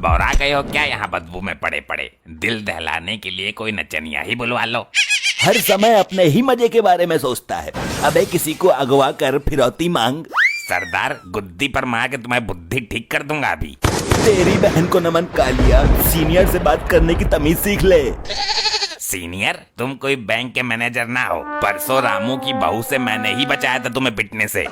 बौरा गए हो क्या यहाँ बदबू में पड़े पड़े? दिल दहलाने के लिए कोई नचनिया ही बुलवा लो। हर समय अपने ही मजे के बारे में सोचता है। अबे किसी को अगवा कर फिरौती मांग। सरदार गुद्दी पर मार के तुम्हारी बुद्धि ठीक कर दूंगा अभी। तेरी बहन को नमन कालिया, सीनियर से बात करने की तमीज सीख ले। सीनियर? तुम कोई बैंक के मैनेजर ना हो। परसों रामू की बहू से मैंने ही बचाया था तुम्हें पिटने से।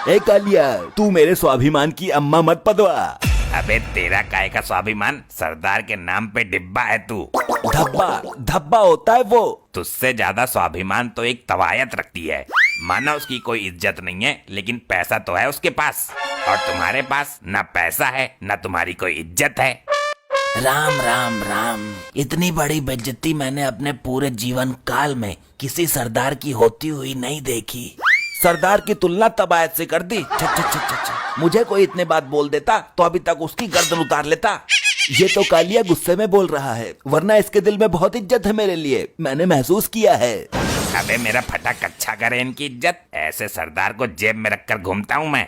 ए कालिया, तू मेरे स्वाभिमान की अम्मा मत पदवा। अबे तेरा काय का स्वाभिमान? सरदार के नाम पे डिब्बा है तू। धब्बा धब्बा होता है वो। तुझसे ज्यादा स्वाभिमान तो एक तवायत रखती है। माना उसकी कोई इज्जत नहीं है, लेकिन पैसा तो है उसके पास, और तुम्हारे पास ना पैसा है ना तुम्हारी कोई इज्जत है। राम राम राम। इतनी बड़ी बेइज्जती मैंने अपने पूरे जीवन काल में किसी सरदार की होती हुई नहीं देखी। सरदार की तुलना तबायत से कर दी। मुझे कोई इतने बात बोल देता तो अभी तक उसकी गर्दन उतार लेता। ये तो कालिया गुस्से में बोल रहा है, वरना इसके दिल में बहुत इज्जत है मेरे लिए, मैंने महसूस किया है। अबे मेरा फटा कच्चा करे इनकी इज्जत। ऐसे सरदार को जेब में रखकर घूमता हूँ मैं।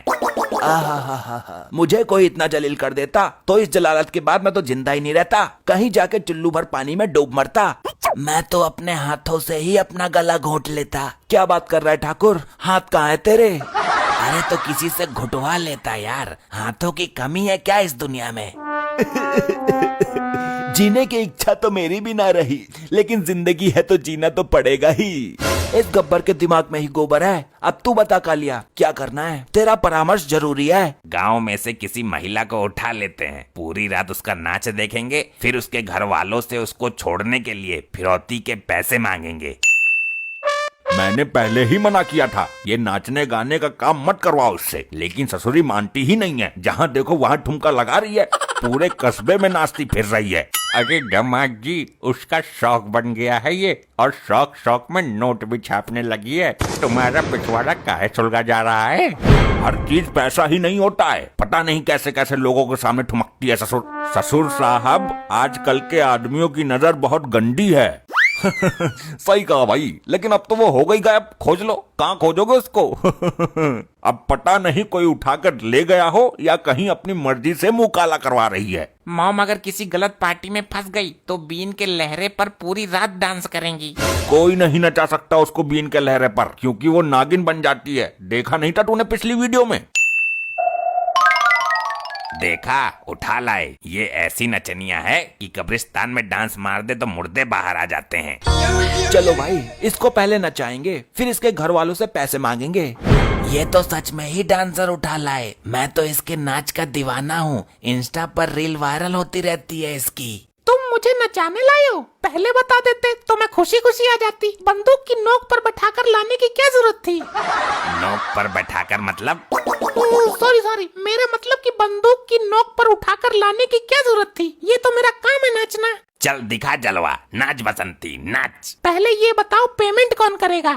आहा, मुझे कोई इतना जलील कर देता तो इस जलालत के बाद मैं तो जिंदा ही नहीं रहता, कहीं जाके चुल्लू भर पानी में डूब मरता। मैं तो अपने हाथों से ही अपना गला घोंट लेता। क्या बात कर रहा है ठाकुर, हाथ कहाँ है तेरे? अरे तो किसी से घुटवा लेता यार, हाथों की कमी है क्या इस दुनिया में? जीने की इच्छा तो मेरी भी ना रही, लेकिन जिंदगी है तो जीना तो पड़ेगा ही। इस गब्बर के दिमाग में ही गोबर है। अब तू बता कालिया, क्या करना है? तेरा परामर्श जरूरी है। गांव में से किसी महिला को उठा लेते हैं, पूरी रात उसका नाच देखेंगे, फिर उसके घर वालों से उसको छोड़ने के लिए फिरौती के पैसे मांगेंगे। मैंने पहले ही मना किया था, ये नाचने गाने का काम मत करवाओ उससे, लेकिन ससुरी मानती ही नहीं है। जहाँ देखो वहाँ ठुमका लगा रही है, पूरे कस्बे में नाचती फिर रही है। अरे दामाद जी, उसका शौक बन गया है ये, और शौक शौक में नोट भी छापने लगी है। तुम्हारा पिछवाड़ा काहे सुलगा जा रहा है? हर चीज पैसा ही नहीं होता है, पता नहीं कैसे कैसे लोगों के सामने ठुमकती है ससुर। ससुर साहब, आजकल के आदमियों की नजर बहुत गंदी है। सही कहा भाई, लेकिन अब तो वो हो गई गायब, खोज लो, कहाँ खोजोगे उसको? अब पता नहीं कोई उठाकर ले गया हो या कहीं अपनी मर्जी से मुंह काला करवा रही है। मॉम अगर किसी गलत पार्टी में फंस गई तो बीन के लहरे पर पूरी रात डांस करेंगी। कोई नहीं नचा सकता उसको बीन के लहरे पर, क्योंकि वो नागिन बन जाती है। देखा नहीं था तूने पिछली वीडियो में? देखा, उठा लाए। ये ऐसी नचनिया है कि कब्रिस्तान में डांस मार दे तो मुर्दे बाहर आ जाते हैं। चलो भाई, इसको पहले नचाएंगे, फिर इसके घर वालों से पैसे मांगेंगे। ये तो सच में ही डांसर उठा लाए। मैं तो इसके नाच का दीवाना हूँ, इंस्टा पर रील वायरल होती रहती है इसकी। तुम मुझे नचाने लाए हो? पहले बता देते तो मैं खुशी खुशी आ जाती। बंदूक की नोक पर बैठाकर लाने की क्या जरूरत थी? नोक पर बैठाकर मतलब? सॉरी, मेरा मतलब कि बंदूक की नोक पर उठाकर लाने की क्या जरूरत थी? ये तो मेरा काम है नाचना। चल दिखा जलवा, नाच बसंती नाच। पहले ये बताओ पेमेंट कौन करेगा?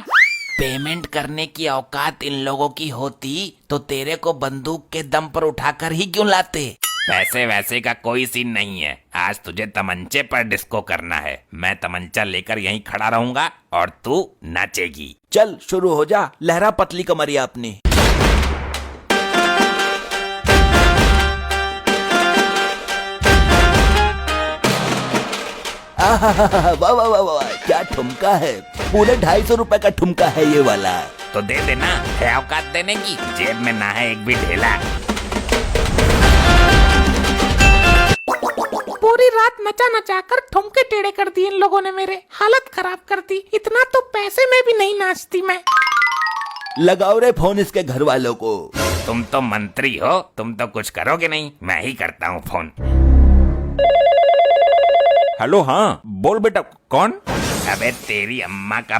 पेमेंट करने की औकात इन लोगों की होती तो तेरे को बंदूक के दम पर उठाकर ही क्यों लाते? पैसे वैसे का कोई सीन नहीं है। आज तुझे तमंचे पर डिस्को करना है। मैं तमंचा लेकर यहीं खड़ा रहूंगा और तू नाचेगी। चल शुरू हो जा, लहरा पतली कमरिया अपनी। वाह वाह वाह वाह, क्या ठुमका है! पूरे 250 रुपए का ठुमका है ये वाला। तो दे देना, है औकात देने की? जेब में ना है एक भी ढेला। पूरी रात नचा नचा कर ठुमके टेढ़े कर दिए इन लोगों ने, मेरे हालत खराब कर दी। इतना तो पैसे में भी नहीं नाचती मैं। लगाओ रे फोन इसके घर वालों को। तुम तो मंत्री हो, तुम तो कुछ करोगे नहीं, मैं ही करता हूँ फोन। हेलो, हाँ बोल बेटा, कौन? अबे तेरी अम्मा का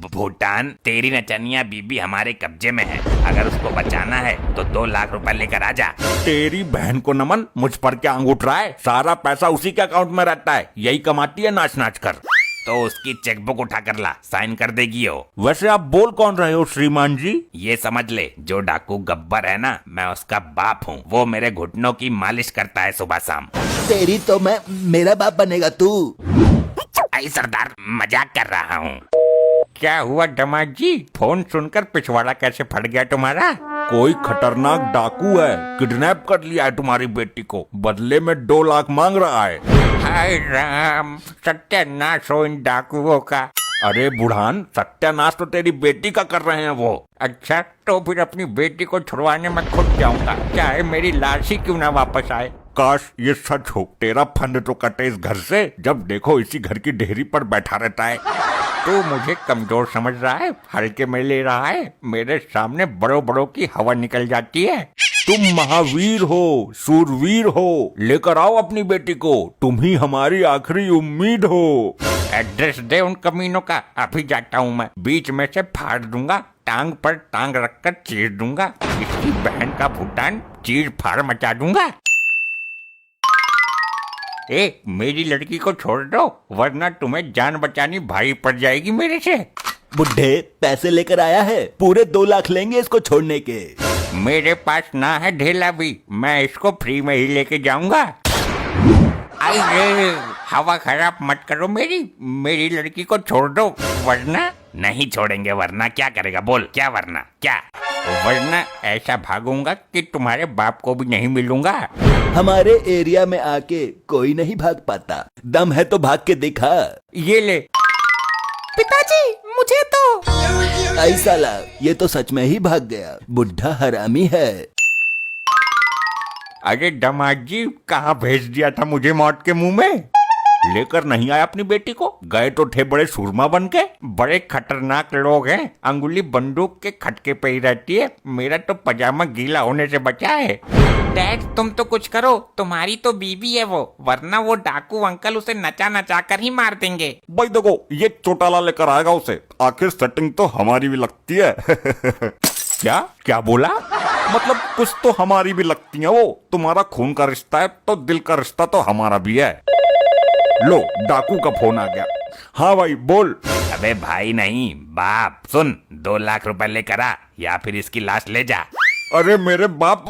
भूटान, तेरी नचनिया बीबी हमारे कब्जे में है। अगर उसको बचाना है तो 2 लाख रुपए लेकर आ जा। तेरी बहन को नमन, मुझ पर क्या अंगूठ रहा है? सारा पैसा उसी के अकाउंट में रहता है, यही कमाती है नाच नाच कर। तो उसकी चेकबुक उठा कर ला, साइन कर देगी वो। वैसे आप बोल कौन रहे हो श्रीमान जी? ये समझ ले, जो डाकू गब्बर है ना, मैं उसका बाप हूँ। वो मेरे घुटनों की मालिश करता है सुबह शाम। तेरी तो मैं, मेरा बाप बनेगा तू। आई सरदार, मजाक कर रहा हूँ। क्या हुआ दामाद जी? फोन सुनकर पिछवाड़ा कैसे फट गया तुम्हारा? कोई खतरनाक डाकू है, किडनैप कर लिया है तुम्हारी बेटी को, बदले में 2 लाख मांग रहा है। हाय राम, सत्यानाश हो इन डाकुओं का। अरे बुढ़ान, सत्यानाश तो तेरी बेटी का कर रहे हैं वो। अच्छा, तो फिर अपनी बेटी को छुड़वाने में खुद जाऊंगा, चाहे मेरी लाश ही क्यों ना वापस आए। काश ये सच हो, तेरा फंड तो कटे इस घर से, जब देखो इसी घर की ढेरी पर बैठा रहता है। तू मुझे कमजोर समझ रहा है, हल्के में ले रहा है। मेरे सामने बड़ों बड़ों की हवा निकल जाती है। तुम महावीर हो, सूरवीर हो, लेकर आओ अपनी बेटी को, तुम ही हमारी आखिरी उम्मीद हो। एड्रेस दे उन कमीनों का, अभी जाता हूँ मैं। बीच में से फाड़ दूंगा, टांग पर टांग रखकर चीर दूंगा, इसकी बहन का भूटान चीर फाड़ मचा दूंगा। ए, मेरी लड़की को छोड़ दो, वरना तुम्हें जान बचानी भारी पड़ जाएगी मेरे से। बुढ़े पैसे लेकर आया है, पूरे 2 लाख लेंगे इसको छोड़ने के। मेरे पास ना है ढेला भी, मैं इसको फ्री में ही लेके जाऊंगा। आई रे, हवा खराब मत करो मेरी लड़की को छोड़ दो, वरना। नहीं छोड़ेंगे, वरना क्या करेगा? बोल, क्या वरना क्या? वरना ऐसा भागूंगा कि तुम्हारे बाप को भी नहीं मिलूंगा। हमारे एरिया में आके कोई नहीं भाग पाता, दम है तो भाग के दिखा। ये ले। पिताजी मुझे तो। आई साला, ये तो सच में ही भाग गया, बुढ़ा हरामी है। अरे दामाद जी, कहाँ भेज दिया था मुझे मौत के मुंह में? लेकर नहीं आया अपनी बेटी को? गए तो थे बड़े सूरमा बन के। बड़े खतरनाक लोग हैं, अंगुली बंदूक के खटके पे ही रहती है। मेरा तो पजामा गीला होने से बचा है। डैड तुम तो कुछ करो, तुम्हारी तो बीबी है वो, वरना वो डाकू अंकल उसे नचा नचा कर ही मार देंगे। भाई देखो, ये चोटाला लेकर आएगा उसे, आखिर सेटिंग तो हमारी भी लगती है। क्या क्या बोला? मतलब कुछ तो हमारी भी लगती है वो। तुम्हारा खून का रिश्ता है तो दिल का रिश्ता तो हमारा भी है। लो, डाकू का फोन आ गया। हाँ भाई बोल। अबे भाई नहीं बाप, सुन, 2 लाख रुपए लेकर आ, या फिर इसकी लाश ले जा। अरे मेरे बाप,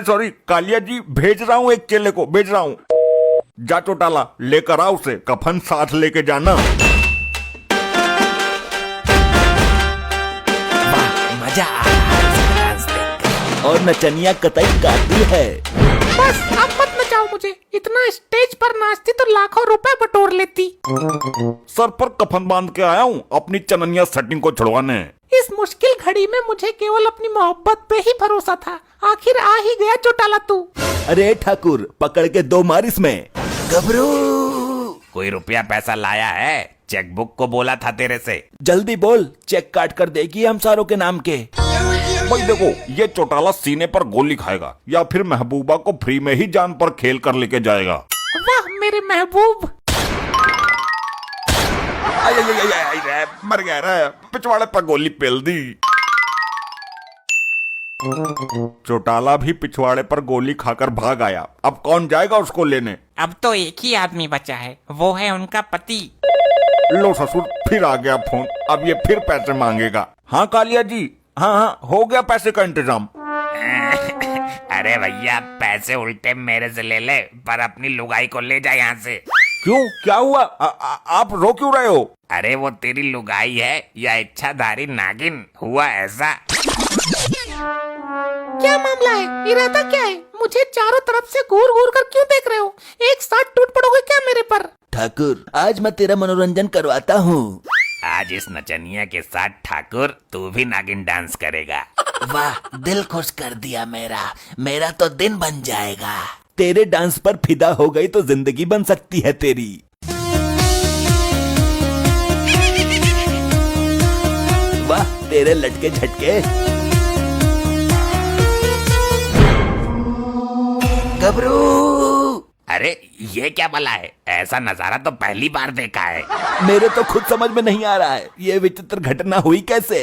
सॉरी कालिया जी, भेज रहा हूँ, एक चेले को भेज रहा हूँ। जा चोटाला, लेकर आ उसे, कफन साथ लेके जाना। मजा आ रहा है इसका डांस देखकर। और नचनिया कतई काटती है। बस अब मत नचाओ मुझे, इतना स्टेज पर नाचती तो लाखों रुपए बटोर लेती। सर पर कफन बांध के आया हूँ अपनी चननिया सेटिंग को छुड़वाने। इस मुश्किल घड़ी में मुझे केवल अपनी मोहब्बत पे ही भरोसा था, आखिर आ ही गया चौटाला तू। अरे ठाकुर, पकड़ के 2 मार इसमें। गबरू, कोई रुपया पैसा लाया है? चेकबुक को बोला था तेरे से। जल्दी बोल, चेक काट कर देगी हम सारों के नाम के। भाई देखो, ये चोटाला सीने पर गोली खाएगा या फिर महबूबा को फ्री में ही जान पर खेल कर लेके जाएगा। वाह मेरे महबूब। मर गया रे, पिछवाड़े पर गोली पेल दी। चोटाला भी पिछवाड़े पर गोली खाकर भाग आया। अब कौन जाएगा उसको लेने? अब तो एक ही आदमी बचा है, वो है उनका पति। लो ससुर, फिर आ गया फोन, अब ये फिर पैसे मांगेगा। हाँ कालिया जी, हाँ हो गया पैसे का इंतजाम। अरे भैया, पैसे उल्टे मेरे से ले ले, पर अपनी लुगाई को ले जा यहाँ से। क्यों, क्या हुआ? आप रो क्यों रहे हो? अरे वो तेरी लुगाई है या इच्छाधारी नागिन? हुआ ऐसा। क्या मामला है, इरादा क्या है? मुझे चारों तरफ से घूर घूर कर क्यों देख रहे हो? एक साथ टूट पड़ोगे क्या मेरे पर? ठाकुर, आज मैं तेरा मनोरंजन करवाता हूँ। आज इस नचनिया के साथ ठाकुर तू भी नागिन डांस करेगा। वाह, दिल खुश कर दिया मेरा तो दिन बन जाएगा। तेरे डांस पर फिदा हो गई तो जिंदगी बन सकती है तेरी। वाह तेरे लटके झटके। गबरू, अरे ये क्या भला है? ऐसा नजारा तो पहली बार देखा है। मेरे तो खुद समझ में नहीं आ रहा है, ये विचित्र घटना हुई कैसे?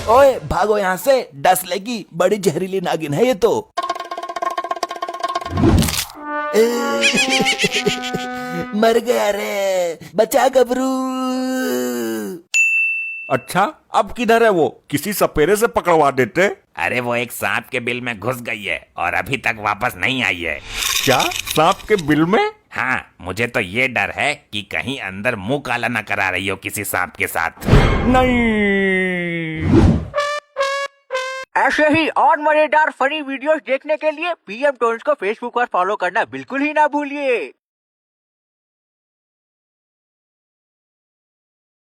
ओए भागो यहाँ से, डस लेगी, बड़ी जहरीली नागिन है ये तो। मर गया रे, बचा गबरू। अच्छा, अब किधर है वो? किसी सपेरे से पकड़वा देते। अरे वो एक सांप के बिल में घुस गई है और अभी तक वापस नहीं आई है। क्या, सांप के बिल में? हाँ, मुझे तो ये डर है कि कहीं अंदर मुंह काला न करा रही हो किसी सांप के साथ। नहीं। ऐसे ही और मजेदार फनी वीडियोस देखने के लिए पीएम टोन्स को फेसबुक पर फॉलो करना बिल्कुल ही ना भूलिए।